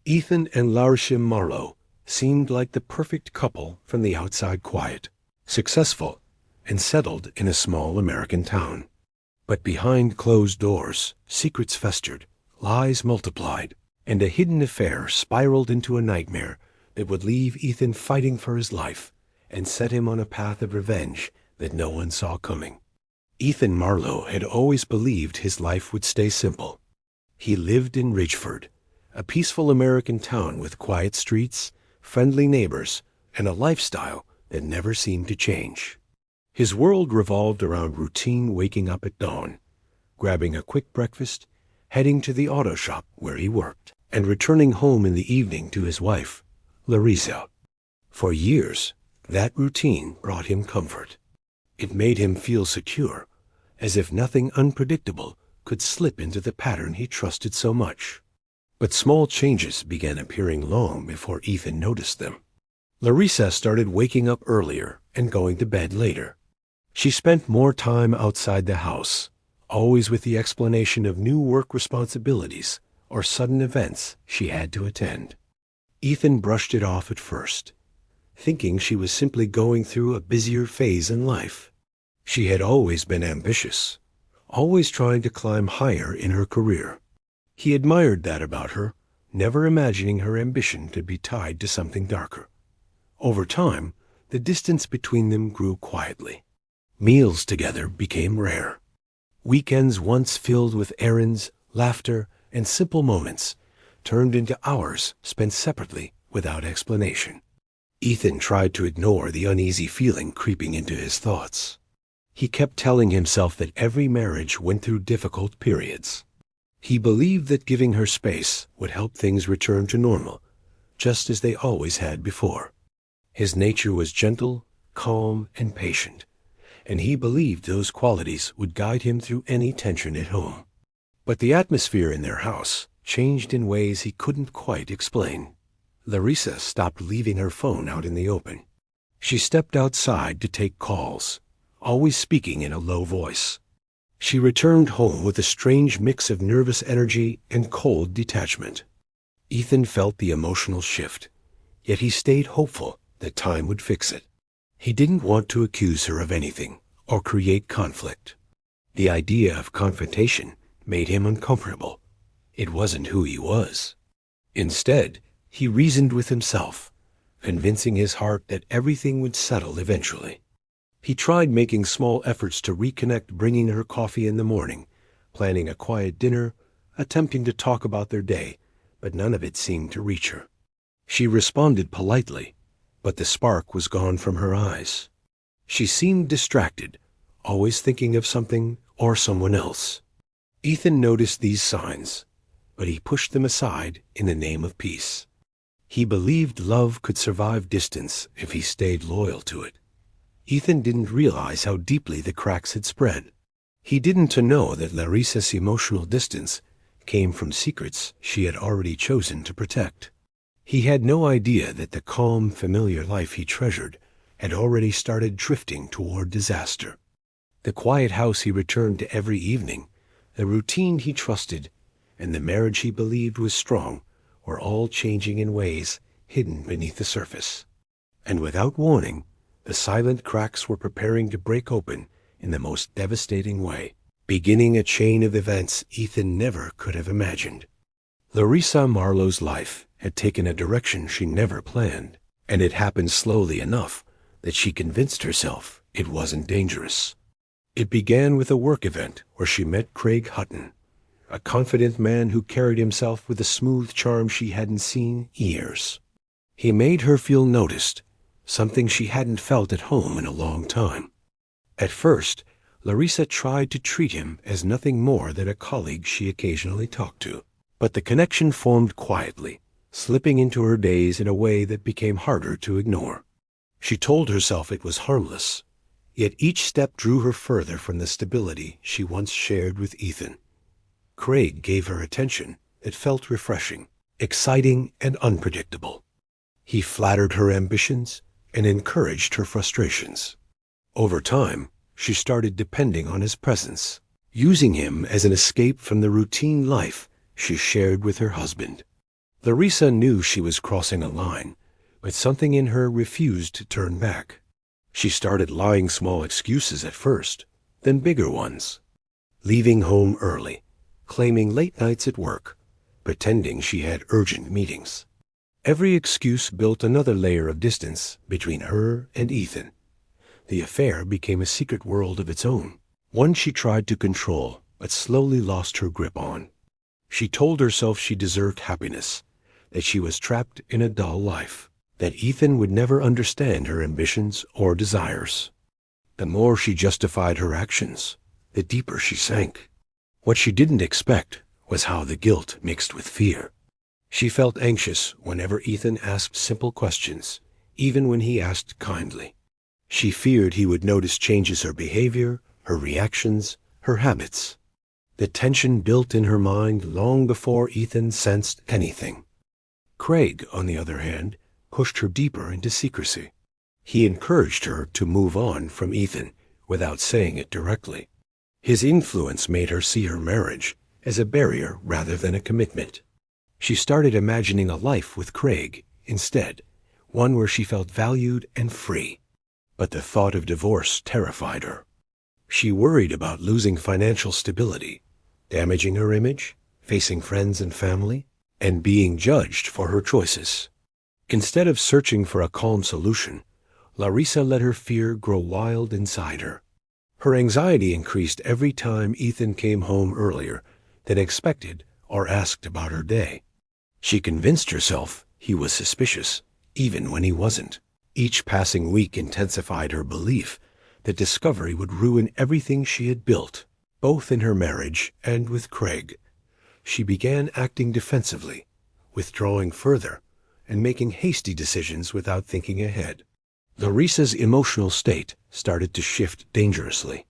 Ethan and Larissa Marlowe seemed like the perfect couple from the outside, quiet, successful, and settled in a small American town. But behind closed doors, secrets festered, lies multiplied, and a hidden affair spiraled into a nightmare that would leave Ethan fighting for his life and set him on a path of revenge that no one saw coming. Ethan Marlowe had always believed his life would stay simple. He lived in Ridgeford, a peaceful American town with quiet streets, friendly neighbors, and a lifestyle that never seemed to change. His world revolved around routine: waking up at dawn, grabbing a quick breakfast, heading to the auto shop where he worked, and returning home in the evening to his wife, Larissa. For years, that routine brought him comfort. It made him feel secure, as if nothing unpredictable could slip into the pattern he trusted so much. But small changes began appearing long before Ethan noticed them. Larissa started waking up earlier and going to bed later. She spent more time outside the house, always with the explanation of new work responsibilities or sudden events she had to attend. Ethan brushed it off at first, thinking she was simply going through a busier phase in life. She had always been ambitious, always trying to climb higher in her career. He admired that about her, never imagining her ambition to be tied to something darker. Over time, the distance between them grew quietly. Meals together became rare. Weekends, once filled with errands, laughter, and simple moments, turned into hours spent separately without explanation. Ethan tried to ignore the uneasy feeling creeping into his thoughts. He kept telling himself that every marriage went through difficult periods. He believed that giving her space would help things return to normal, just as they always had before. His nature was gentle, calm, and patient, and he believed those qualities would guide him through any tension at home. But the atmosphere in their house changed in ways he couldn't quite explain. Larissa stopped leaving her phone out in the open. She stepped outside to take calls, always speaking in a low voice. She returned home with a strange mix of nervous energy and cold detachment. Ethan felt the emotional shift, yet he stayed hopeful that time would fix it. He didn't want to accuse her of anything or create conflict. The idea of confrontation made him uncomfortable. It wasn't who he was. Instead, he reasoned with himself, convincing his heart that everything would settle eventually. He tried making small efforts to reconnect, bringing her coffee in the morning, planning a quiet dinner, attempting to talk about their day, but none of it seemed to reach her. She responded politely, but the spark was gone from her eyes. She seemed distracted, always thinking of something or someone else. Ethan noticed these signs, but he pushed them aside in the name of peace. He believed love could survive distance if he stayed loyal to it. Ethan didn't realize how deeply the cracks had spread. He didn't know that Larissa's emotional distance came from secrets she had already chosen to protect. He had no idea that the calm, familiar life he treasured had already started drifting toward disaster. The quiet house he returned to every evening, the routine he trusted, and the marriage he believed was strong were all changing in ways hidden beneath the surface. And without warning, the silent cracks were preparing to break open in the most devastating way, beginning a chain of events Ethan never could have imagined. Larissa Marlowe's life had taken a direction she never planned, and it happened slowly enough that she convinced herself it wasn't dangerous. It began with a work event where she met Craig Hutton, a confident man who carried himself with a smooth charm she hadn't seen in years. He made her feel noticed, something she hadn't felt at home in a long time. At first, Larissa tried to treat him as nothing more than a colleague she occasionally talked to, but the connection formed quietly, slipping into her days in a way that became harder to ignore. She told herself it was harmless, yet each step drew her further from the stability she once shared with Ethan. Craig gave her attention that felt refreshing, exciting, and unpredictable. He flattered her ambitions and encouraged her frustrations. Over time, she started depending on his presence, using him as an escape from the routine life she shared with her husband. Larissa knew she was crossing a line, but something in her refused to turn back. She started lying small excuses at first, then bigger ones. Leaving home early, claiming late nights at work, pretending she had urgent meetings. Every excuse built another layer of distance between her and Ethan. The affair became a secret world of its own, one she tried to control but slowly lost her grip on. She told herself she deserved happiness, that she was trapped in a dull life, that Ethan would never understand her ambitions or desires. The more she justified her actions, the deeper she sank. What she didn't expect was how the guilt mixed with fear. She felt anxious whenever Ethan asked simple questions, even when he asked kindly. She feared he would notice changes in her behavior, her reactions, her habits. The tension built in her mind long before Ethan sensed anything. Craig, on the other hand, pushed her deeper into secrecy. He encouraged her to move on from Ethan without saying it directly. His influence made her see her marriage as a barrier rather than a commitment. She started imagining a life with Craig instead, one where she felt valued and free. But the thought of divorce terrified her. She worried about losing financial stability, damaging her image, facing friends and family, and being judged for her choices. Instead of searching for a calm solution, Larissa let her fear grow wild inside her. Her anxiety increased every time Ethan came home earlier than expected or asked about her day. She convinced herself he was suspicious, even when he wasn't. Each passing week intensified her belief that discovery would ruin everything she had built, both in her marriage and with Craig. She began acting defensively, withdrawing further, and making hasty decisions without thinking ahead. Larissa's emotional state started to shift dangerously.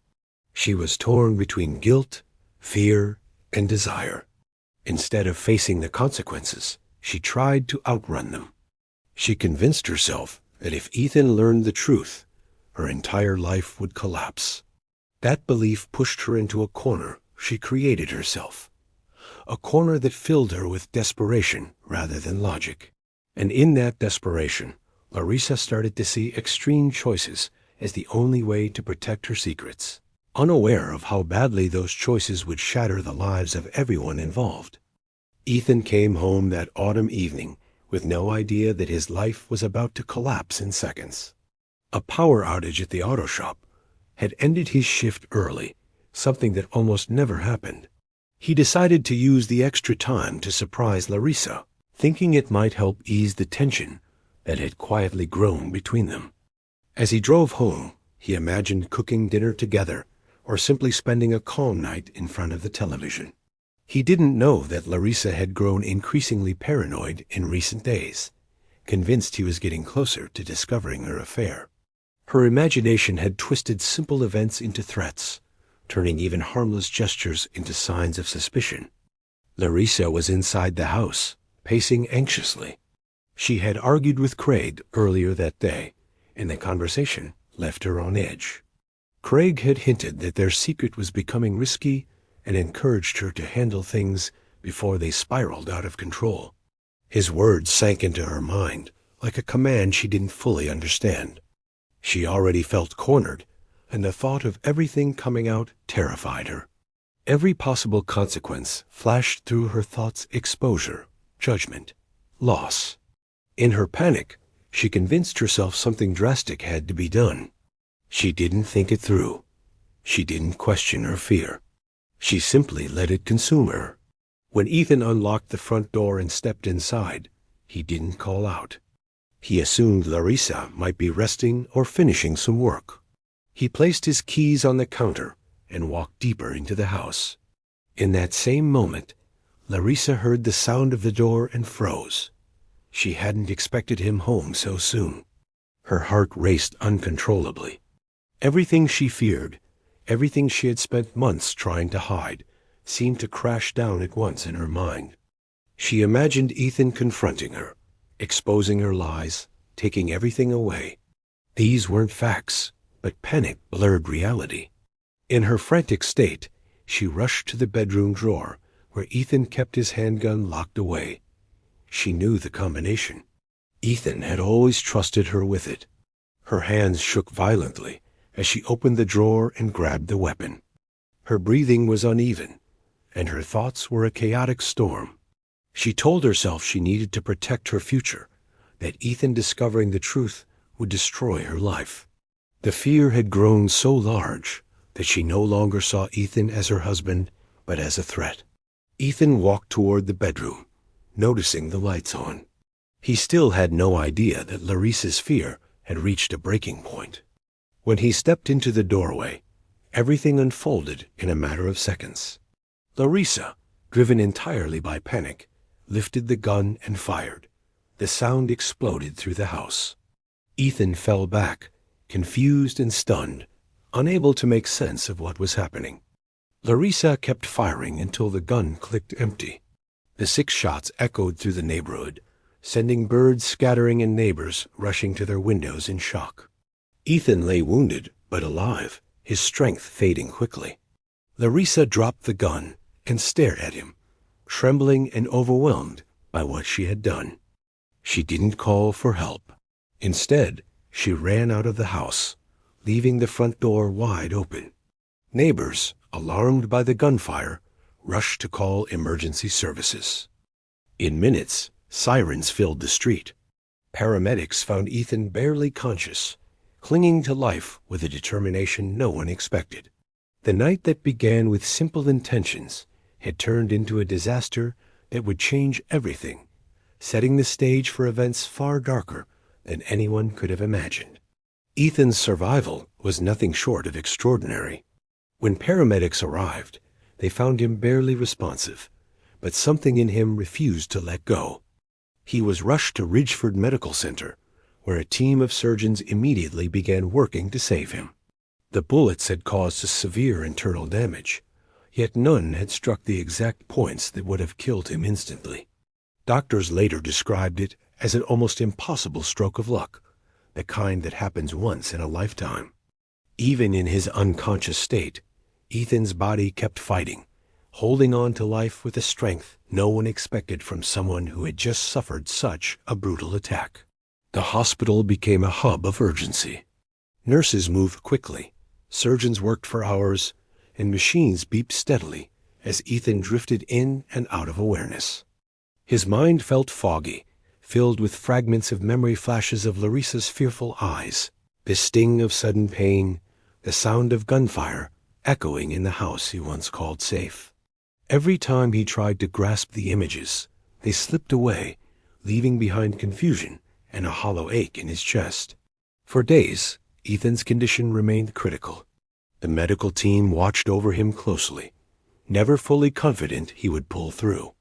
She was torn between guilt, fear, and desire. Instead of facing the consequences, she tried to outrun them. She convinced herself that if Ethan learned the truth, her entire life would collapse. That belief pushed her into a corner she created herself, a corner that filled her with desperation rather than logic. And in that desperation, Larissa started to see extreme choices as the only way to protect her secrets, unaware of how badly those choices would shatter the lives of everyone involved. Ethan came home that autumn evening with no idea that his life was about to collapse in seconds. A power outage at the auto shop had ended his shift early, something that almost never happened. He decided to use the extra time to surprise Larissa, thinking it might help ease the tension that had quietly grown between them. As he drove home, he imagined cooking dinner together or simply spending a calm night in front of the television. He didn't know that Larissa had grown increasingly paranoid in recent days, convinced he was getting closer to discovering her affair. Her imagination had twisted simple events into threats, turning even harmless gestures into signs of suspicion. Larissa was inside the house, pacing anxiously. She had argued with Craig earlier that day, and the conversation left her on edge. Craig had hinted that their secret was becoming risky and encouraged her to handle things before they spiraled out of control. His words sank into her mind like a command she didn't fully understand. She already felt cornered, and the thought of everything coming out terrified her. Every possible consequence flashed through her thoughts: exposure, judgment, loss. In her panic, she convinced herself something drastic had to be done. She didn't think it through. She didn't question her fear. She simply let it consume her. When Ethan unlocked the front door and stepped inside, he didn't call out. He assumed Larissa might be resting or finishing some work. He placed his keys on the counter and walked deeper into the house. In that same moment, Larissa heard the sound of the door and froze. She hadn't expected him home so soon. Her heart raced uncontrollably. Everything she feared, everything she had spent months trying to hide, seemed to crash down at once in her mind. She imagined Ethan confronting her, exposing her lies, taking everything away. These weren't facts, but panic blurred reality. In her frantic state, she rushed to the bedroom drawer where Ethan kept his handgun locked away. She knew the combination. Ethan had always trusted her with it. Her hands shook violently as she opened the drawer and grabbed the weapon. Her breathing was uneven, and her thoughts were a chaotic storm. She told herself she needed to protect her future, that Ethan discovering the truth would destroy her life. The fear had grown so large that she no longer saw Ethan as her husband, but as a threat. Ethan walked toward the bedroom, noticing the lights on. He still had no idea that Larissa's fear had reached a breaking point. When he stepped into the doorway, everything unfolded in a matter of seconds. Larissa, driven entirely by panic, lifted the gun and fired. The sound exploded through the house. Ethan fell back, confused and stunned, unable to make sense of what was happening. Larissa kept firing until the gun clicked empty. The 6 shots echoed through the neighborhood, sending birds scattering and neighbors rushing to their windows in shock. Ethan lay wounded, but alive, his strength fading quickly. Larissa dropped the gun and stared at him, trembling and overwhelmed by what she had done. She didn't call for help. Instead, she ran out of the house, leaving the front door wide open. Neighbors, alarmed by the gunfire, rushed to call emergency services. In minutes, sirens filled the street. Paramedics found Ethan barely conscious, clinging to life with a determination no one expected. The night that began with simple intentions had turned into a disaster that would change everything, setting the stage for events far darker than anyone could have imagined. Ethan's survival was nothing short of extraordinary. When paramedics arrived, they found him barely responsive, but something in him refused to let go. He was rushed to Ridgeford Medical Center, where a team of surgeons immediately began working to save him. The bullets had caused severe internal damage, yet none had struck the exact points that would have killed him instantly. Doctors later described it as an almost impossible stroke of luck, the kind that happens once in a lifetime. Even in his unconscious state, Ethan's body kept fighting, holding on to life with a strength no one expected from someone who had just suffered such a brutal attack. The hospital became a hub of urgency. Nurses moved quickly, surgeons worked for hours, and machines beeped steadily as Ethan drifted in and out of awareness. His mind felt foggy, filled with fragments of memory flashes of Larissa's fearful eyes, the sting of sudden pain, the sound of gunfire echoing in the house he once called safe. Every time he tried to grasp the images, they slipped away, leaving behind confusion and a hollow ache in his chest. For days, Ethan's condition remained critical. The medical team watched over him closely, never fully confident he would pull through.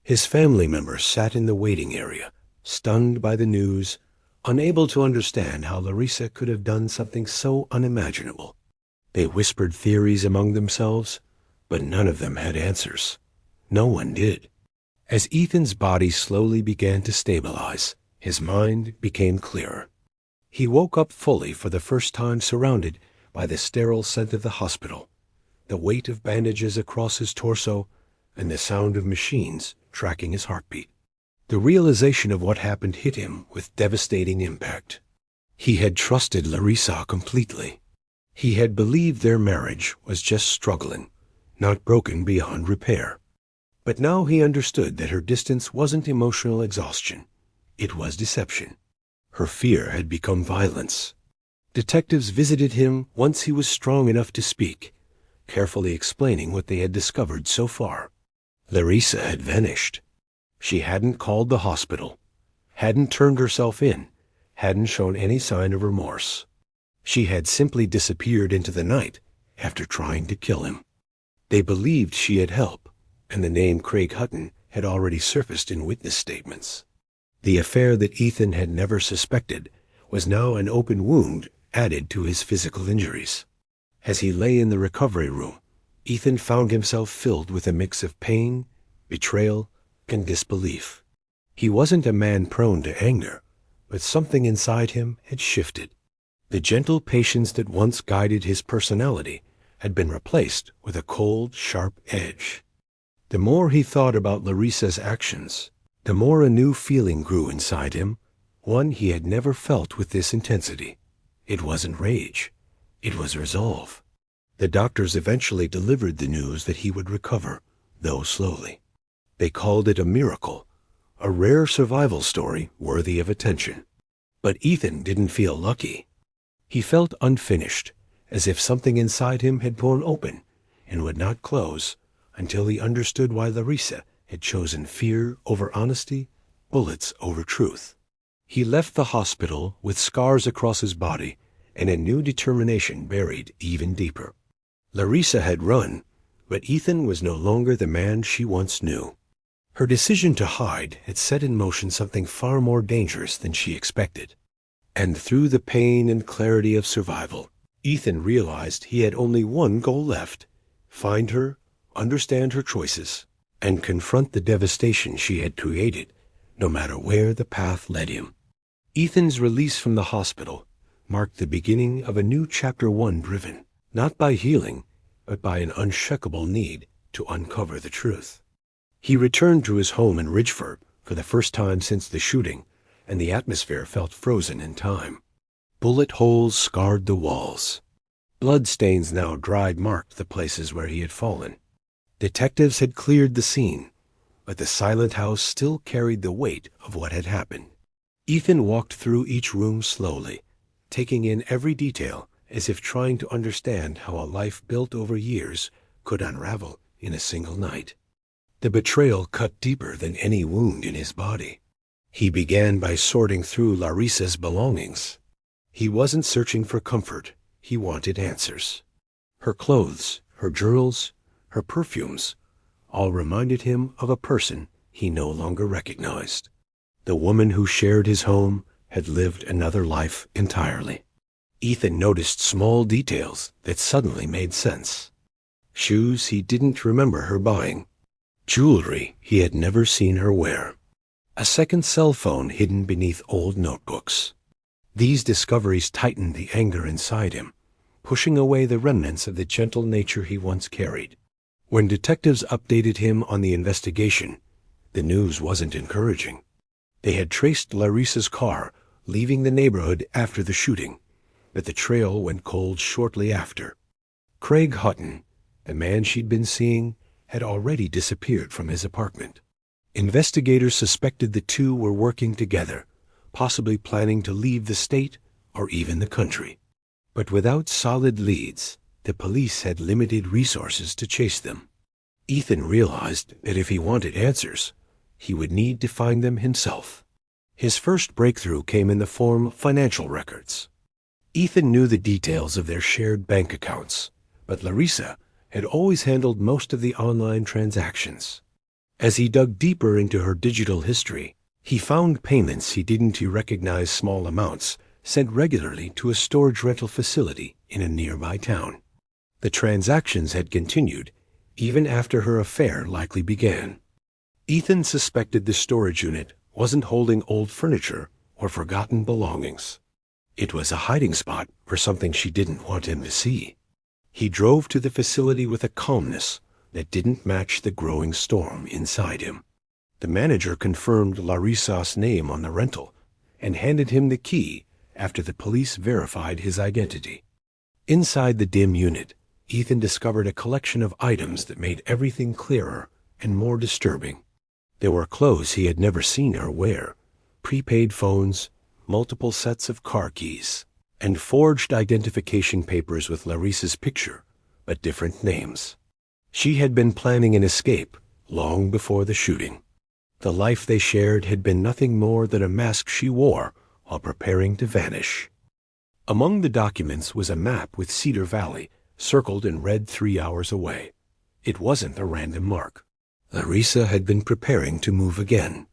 His family members sat in the waiting area, stunned by the news, unable to understand how Larissa could have done something so unimaginable. They whispered theories among themselves, but none of them had answers. No one did. As Ethan's body slowly began to stabilize, his mind became clearer. He woke up fully for the first time, surrounded by the sterile scent of the hospital, the weight of bandages across his torso, and the sound of machines tracking his heartbeat. The realization of what happened hit him with devastating impact. He had trusted Larissa completely. He had believed their marriage was just struggling, not broken beyond repair. But now he understood that her distance wasn't emotional exhaustion. It was deception. Her fear had become violence. Detectives visited him once he was strong enough to speak, carefully explaining what they had discovered so far. Larissa had vanished. She hadn't called the hospital, hadn't turned herself in, hadn't shown any sign of remorse. She had simply disappeared into the night after trying to kill him. They believed she had help, and the name Craig Hutton had already surfaced in witness statements. The affair that Ethan had never suspected was now an open wound added to his physical injuries. As he lay in the recovery room, Ethan found himself filled with a mix of pain, betrayal, and disbelief. He wasn't a man prone to anger, but something inside him had shifted. The gentle patience that once guided his personality had been replaced with a cold, sharp edge. The more he thought about Larissa's actions, The more a new feeling grew inside him, one he had never felt with this intensity. It wasn't rage. It was resolve. The doctors eventually delivered the news that he would recover, though slowly. They called it a miracle, a rare survival story worthy of attention. But Ethan didn't feel lucky. He felt unfinished, as if something inside him had torn open and would not close until he understood why Larissa had chosen fear over honesty, bullets over truth. He left the hospital with scars across his body and a new determination buried even deeper. Larissa had run, but Ethan was no longer the man she once knew. Her decision to hide had set in motion something far more dangerous than she expected. And through the pain and clarity of survival, Ethan realized he had only one goal left: find her, understand her choices, and confront the devastation she had created, no matter where the path led him. Ethan's release from the hospital marked the beginning of a new chapter 1 driven, not by healing, but by an unshakable need to uncover the truth. He returned to his home in Ridgeford for the first time since the shooting, and the atmosphere felt frozen in time. Bullet holes scarred the walls. Bloodstains now dried marked the places where he had fallen. Detectives had cleared the scene, but the silent house still carried the weight of what had happened. Ethan walked through each room slowly, taking in every detail as if trying to understand how a life built over years could unravel in a single night. The betrayal cut deeper than any wound in his body. He began by sorting through Larissa's belongings. He wasn't searching for comfort. He wanted answers. Her clothes, her jewels, her perfumes, all reminded him of a person he no longer recognized. The woman who shared his home had lived another life entirely. Ethan noticed small details that suddenly made sense. Shoes he didn't remember her buying. Jewelry he had never seen her wear. A second cell phone hidden beneath old notebooks. These discoveries tightened the anger inside him, pushing away the remnants of the gentle nature he once carried. When detectives updated him on the investigation, the news wasn't encouraging. They had traced Larissa's car, leaving the neighborhood after the shooting, but the trail went cold shortly after. Craig Hutton, the man she'd been seeing, had already disappeared from his apartment. Investigators suspected the two were working together, possibly planning to leave the state or even the country. But without solid leads, the police had limited resources to chase them. Ethan realized that if he wanted answers, he would need to find them himself. His first breakthrough came in the form of financial records. Ethan knew the details of their shared bank accounts, but Larissa had always handled most of the online transactions. As he dug deeper into her digital history, he found payments he didn't recognize, small amounts sent regularly to a storage rental facility in a nearby town. The transactions had continued even after her affair likely began. Ethan suspected the storage unit wasn't holding old furniture or forgotten belongings. It was a hiding spot for something she didn't want him to see. He drove to the facility with a calmness that didn't match the growing storm inside him. The manager confirmed Larissa's name on the rental and handed him the key after the police verified his identity. Inside the dim unit, Ethan discovered a collection of items that made everything clearer and more disturbing. There were clothes he had never seen her wear, prepaid phones, multiple sets of car keys, and forged identification papers with Larissa's picture, but different names. She had been planning an escape long before the shooting. The life they shared had been nothing more than a mask she wore while preparing to vanish. Among the documents was a map with Cedar Valley circled in red 3 hours away. It wasn't a random mark. Larissa had been preparing to move again.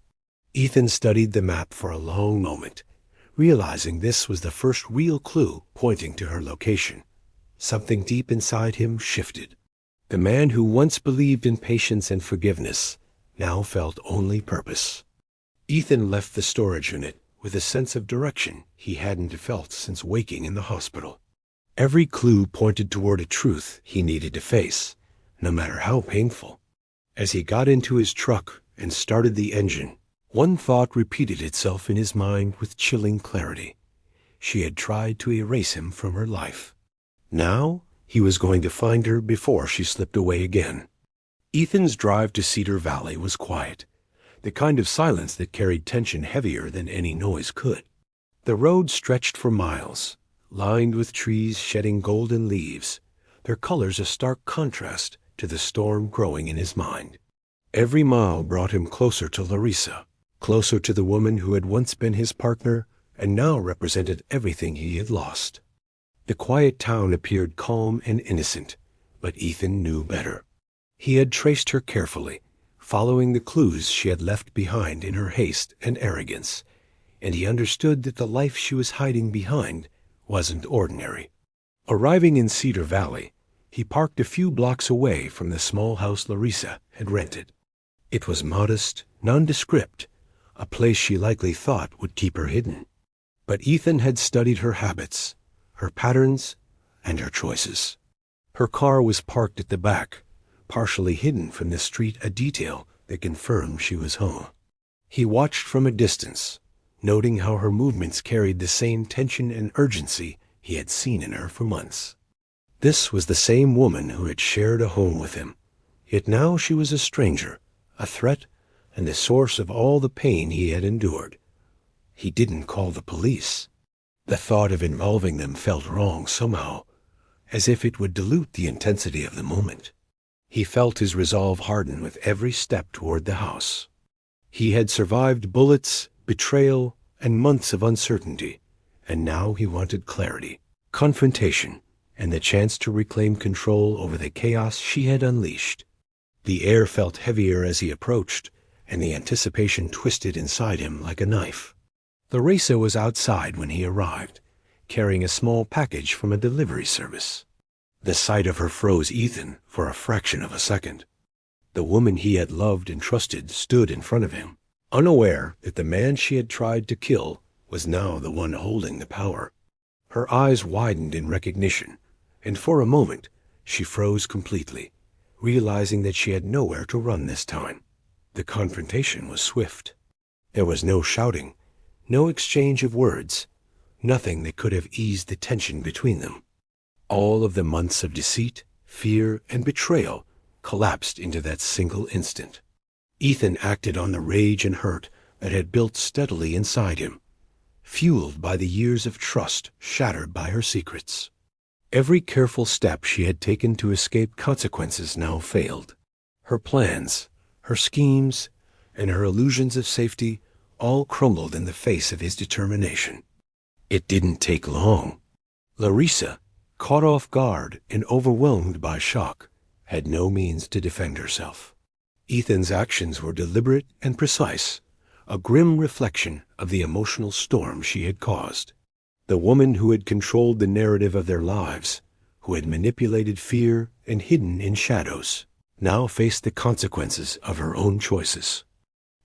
Ethan studied the map for a long moment, realizing this was the first real clue pointing to her location. Something deep inside him shifted. The man who once believed in patience and forgiveness now felt only purpose. Ethan left the storage unit with a sense of direction he hadn't felt since waking in the hospital. Every clue pointed toward a truth he needed to face, no matter how painful. As he got into his truck and started the engine, One thought repeated itself in his mind with chilling clarity. She had tried to erase him from her life. Now he was going to find her before she slipped away again. Ethan's drive to Cedar Valley was quiet, the kind of silence that carried tension heavier than any noise could. The road stretched for miles, lined with trees shedding golden leaves, their colors a stark contrast to the storm growing in his mind. Every mile brought him closer to Larissa, closer to the woman who had once been his partner and now represented everything he had lost. The quiet town appeared calm and innocent, but Ethan knew better. He had traced her carefully, following the clues she had left behind in her haste and arrogance, and he understood that the life she was hiding behind wasn't ordinary. Arriving in Cedar Valley, he parked a few blocks away from the small house Larissa had rented. It was modest, nondescript, a place she likely thought would keep her hidden. But Ethan had studied her habits, her patterns, and her choices. Her car was parked at the back, partially hidden from the street, a detail that confirmed she was home. He watched from a distance, noting how her movements carried the same tension and urgency he had seen in her for months. This was the same woman who had shared a home with him, yet now she was a stranger, a threat, and the source of all the pain he had endured. He didn't call the police. The thought of involving them felt wrong somehow, as if it would dilute the intensity of the moment. He felt his resolve harden with every step toward the house. He had survived bullets, betrayal, and months of uncertainty, and now he wanted clarity, confrontation, and the chance to reclaim control over the chaos she had unleashed. The air felt heavier as he approached, and the anticipation twisted inside him like a knife. Larissa was outside when he arrived, carrying a small package from a delivery service. The sight of her froze Ethan for a fraction of a second. The woman he had loved and trusted stood in front of him, unaware that the man she had tried to kill was now the one holding the power. Her eyes widened in recognition, and for a moment she froze completely, realizing that she had nowhere to run this time. The confrontation was swift. There was no shouting, no exchange of words, nothing that could have eased the tension between them. All of the months of deceit, fear, and betrayal collapsed into that single instant. Ethan acted on the rage and hurt that had built steadily inside him, fueled by the years of trust shattered by her secrets. Every careful step she had taken to escape consequences now failed. Her plans, her schemes, and her illusions of safety all crumbled in the face of his determination. It didn't take long. Larissa, caught off guard and overwhelmed by shock, had no means to defend herself. Ethan's actions were deliberate and precise, a grim reflection of the emotional storm she had caused. The woman who had controlled the narrative of their lives, who had manipulated fear and hidden in shadows, now faced the consequences of her own choices.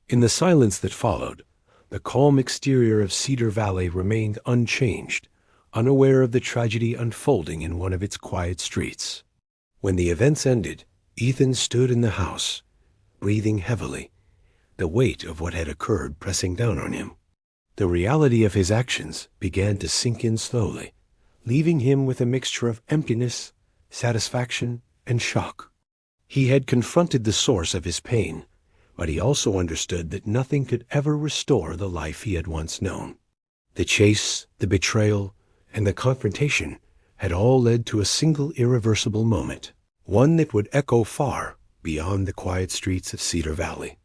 In the silence that followed, the calm exterior of Cedar Valley remained unchanged, unaware of the tragedy unfolding in one of its quiet streets. When the events ended, Ethan stood in the house, breathing heavily, the weight of what had occurred pressing down on him. The reality of his actions began to sink in slowly, leaving him with a mixture of emptiness, satisfaction, and shock. He had confronted the source of his pain, but he also understood that nothing could ever restore the life he had once known. The chase, the betrayal, and the confrontation had all led to a single irreversible moment, one that would echo far beyond the quiet streets of Cedar Valley.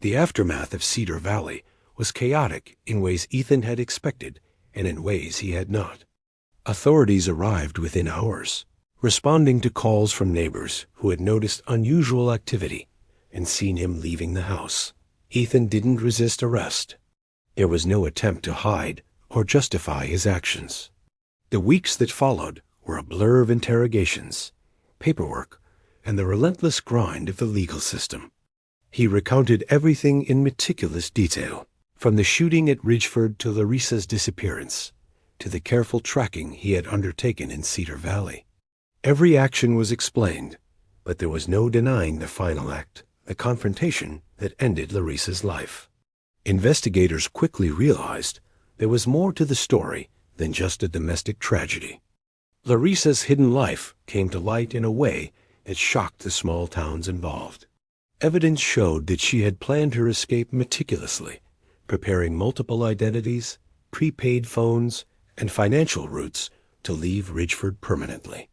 The aftermath of Cedar Valley was chaotic in ways Ethan had expected and in ways he had not. Authorities arrived within hours, responding to calls from neighbors who had noticed unusual activity and seen him leaving the house. Ethan didn't resist arrest. There was no attempt to hide or justify his actions. The weeks that followed were a blur of interrogations, paperwork, and the relentless grind of the legal system. He recounted everything in meticulous detail, from the shooting at Ridgeford to Larissa's disappearance, to the careful tracking he had undertaken in Cedar Valley. Every action was explained, but there was no denying the final act, the confrontation that ended Larissa's life. Investigators quickly realized there was more to the story than just a domestic tragedy. Larissa's hidden life came to light in a way that shocked the small towns involved. Evidence showed that she had planned her escape meticulously, preparing multiple identities, prepaid phones, and financial routes to leave Ridgeford permanently.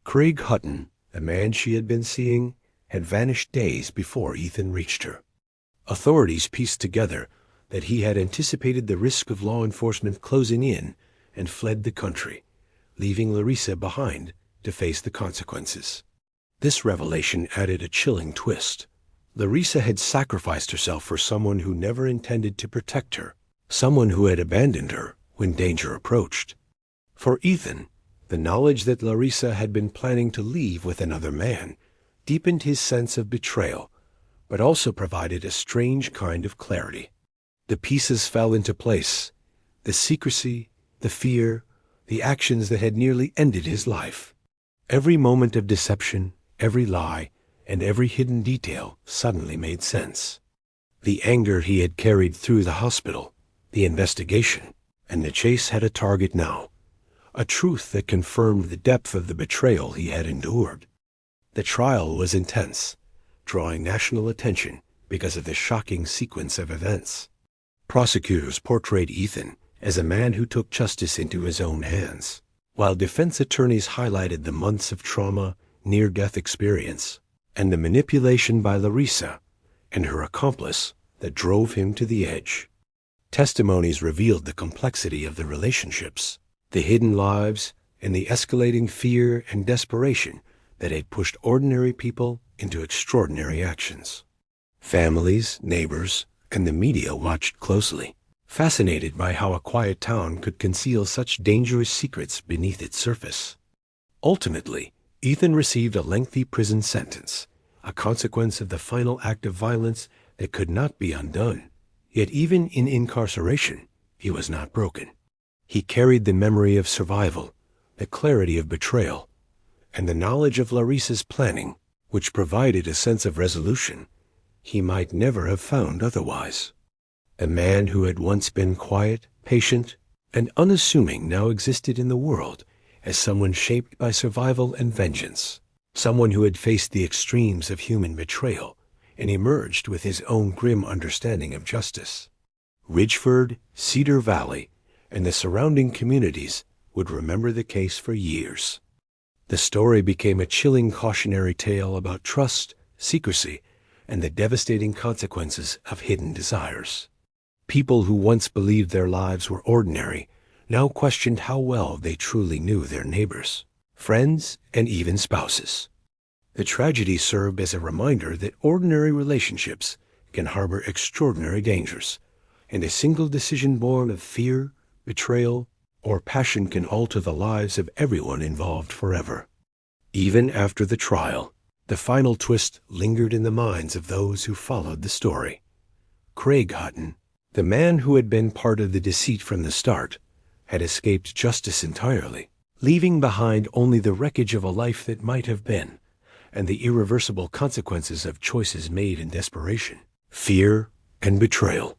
Craig Hutton, the man she had been seeing, had vanished days before Ethan reached her. Authorities pieced together that he had anticipated the risk of law enforcement closing in and fled the country, leaving Larissa behind to face the consequences. This revelation added a chilling twist. Larissa had sacrificed herself for someone who never intended to protect her, someone who had abandoned her when danger approached. For Ethan, the knowledge that Larissa had been planning to leave with another man deepened his sense of betrayal, but also provided a strange kind of clarity. The pieces fell into place: the secrecy, the fear, the actions that had nearly ended his life. Every moment of deception, every lie, and every hidden detail suddenly made sense. The anger he had carried through the hospital, the investigation, and the chase had a target now, a truth that confirmed the depth of the betrayal he had endured. The trial was intense, drawing national attention because of the shocking sequence of events. Prosecutors portrayed Ethan as a man who took justice into his own hands, while defense attorneys highlighted the months of trauma, near-death experience, and the manipulation by Larissa and her accomplice that drove him to the edge. Testimonies revealed the complexity of the relationships, the hidden lives, and the escalating fear and desperation that had pushed ordinary people into extraordinary actions. Families, neighbors, and the media watched closely, fascinated by how a quiet town could conceal such dangerous secrets beneath its surface. Ultimately, Ethan received a lengthy prison sentence, a consequence of the final act of violence that could not be undone. Yet even in incarceration, he was not broken. He carried the memory of survival, the clarity of betrayal, and the knowledge of Larissa's planning, which provided a sense of resolution he might never have found otherwise. A man who had once been quiet, patient, and unassuming now existed in the world as someone shaped by survival and vengeance, someone who had faced the extremes of human betrayal and emerged with his own grim understanding of justice. Ridgeford, Cedar Valley, and the surrounding communities would remember the case for years. The story became a chilling cautionary tale about trust, secrecy, and the devastating consequences of hidden desires. People who once believed their lives were ordinary now questioned how well they truly knew their neighbors, friends, and even spouses. The tragedy served as a reminder that ordinary relationships can harbor extraordinary dangers, and a single decision born of fear, betrayal, or passion can alter the lives of everyone involved forever. Even after the trial, the final twist lingered in the minds of those who followed the story. Craig Hutton, the man who had been part of the deceit from the start, had escaped justice entirely, leaving behind only the wreckage of a life that might have been, and the irreversible consequences of choices made in desperation, fear, and betrayal.